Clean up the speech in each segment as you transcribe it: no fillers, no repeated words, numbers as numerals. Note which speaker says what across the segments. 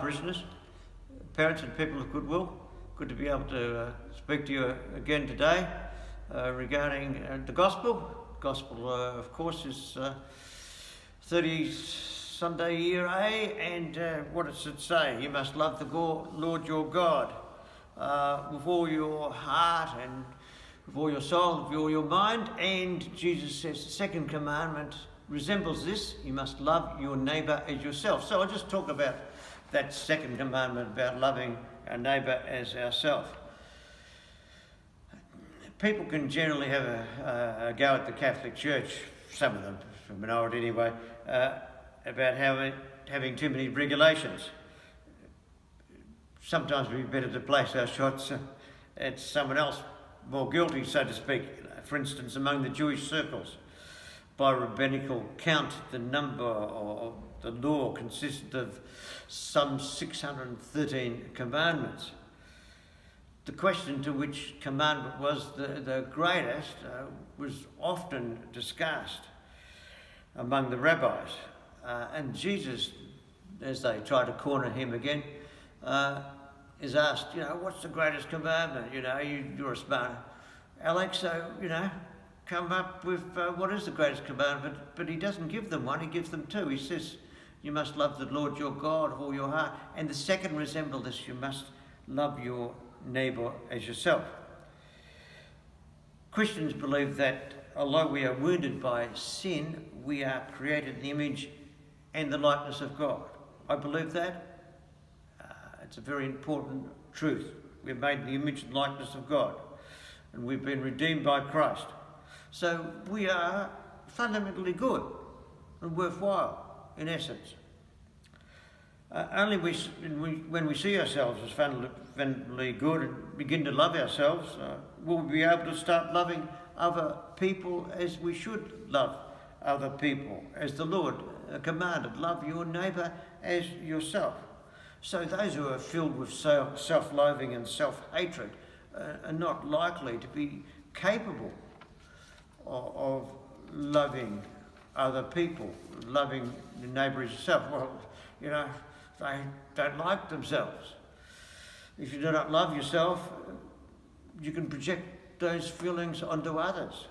Speaker 1: parishioners, parents and people of goodwill. Good to be able to speak to you again today regarding the Gospel. Gospel, of course, is 30 Sunday year A, and what does it say? You must love the Lord your God with all your heart and with all your soul, with all your mind. And Jesus says the second commandment resembles this: you must love your neighbour as yourself. So I'll just talk about that second commandment about loving our neighbour as ourselves. People can generally have a go at the Catholic Church, some of them, a minority anyway, about having too many regulations. Sometimes we'd be better to place our shots at someone else more guilty, so to speak. For instance, among the Jewish circles, by rabbinical count, the number of the law consisted of some 613 commandments. The question to which commandment was the greatest was often discussed among the rabbis. And Jesus, as they try to corner him again, is asked, what's the greatest commandment? You're a smart Alex, so, come up with what is the greatest commandment. But he doesn't give them one, he gives them two. He says, you must love the Lord your God with all your heart. And the second resembles this: you must love your neighbour as yourself. Christians believe that although we are wounded by sin, we are created in the image and the likeness of God. I believe that. It's a very important truth. We're made in the image and likeness of God, and we've been redeemed by Christ. So we are fundamentally good and worthwhile, in essence. Only when we see ourselves as fundamentally good and begin to love ourselves, will we be able to start loving other people as we should love other people, as the Lord commanded: love your neighbour as yourself. So those who are filled with self-loathing and self-hatred are not likely to be capable of loving other people, loving your neighbour as yourself. Well, they don't like themselves. If you do not love yourself, you can project those feelings onto others.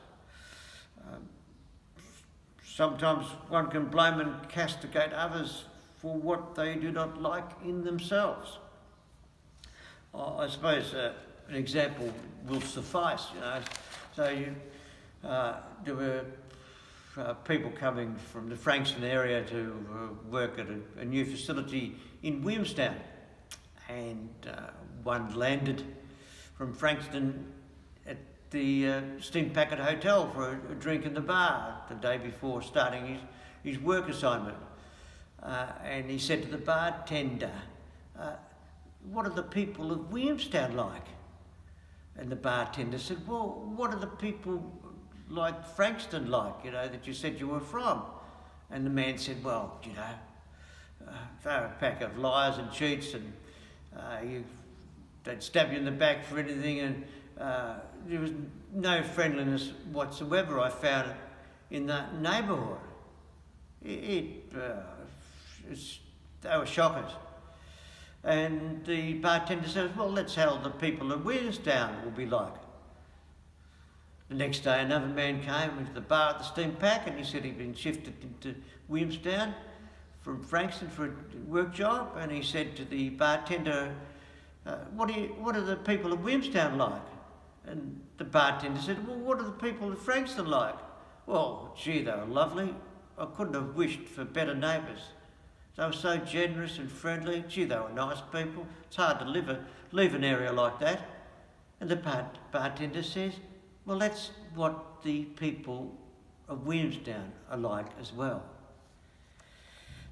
Speaker 1: Sometimes one can blame and castigate others for what they do not like in themselves. I suppose an example will suffice. So there were people coming from the Frankston area to work at a new facility in Williamstown, and one landed from Frankston at the Steam Packet Hotel for a drink in the bar the day before starting his work assignment. And he said to the bartender, what are the people of Williamstown like? And the bartender said, well, what are the people like Frankston like, that you said you were from? And the man said, well, they're a pack of liars and cheats, and they'd stab you in the back for anything, and there was no friendliness whatsoever I found in that neighbourhood. They were shockers. And the bartender says, well, that's how the people of Williamstown will be like. The next day, another man came into the bar at the Steam Pack, and he said he'd been shifted into Williamstown from Frankston for a work job, and he said to the bartender, what are the people of Williamstown like? And the bartender said, well, what are the people of Frankston like? Well, gee, they were lovely. I couldn't have wished for better neighbours. They were so generous and friendly. Gee, they were nice people. It's hard to leave an area like that. And the bartender says, well, that's what the people of Williamstown are like as well.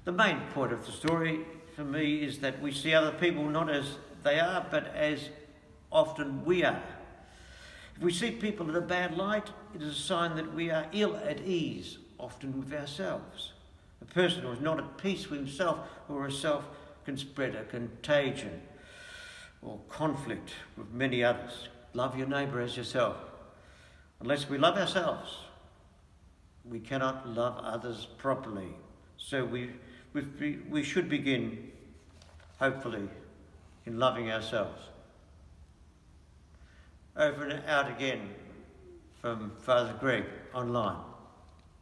Speaker 1: The main point of the story for me is that we see other people not as they are, but as often we are. If we see people in a bad light, it is a sign that we are ill at ease, often with ourselves. A person who is not at peace with himself or herself can spread a contagion or conflict with many others. Love your neighbour as yourself. Unless we love ourselves, we cannot love others properly. So we should begin hopefully, in loving ourselves. Over and out again from Father Greg online.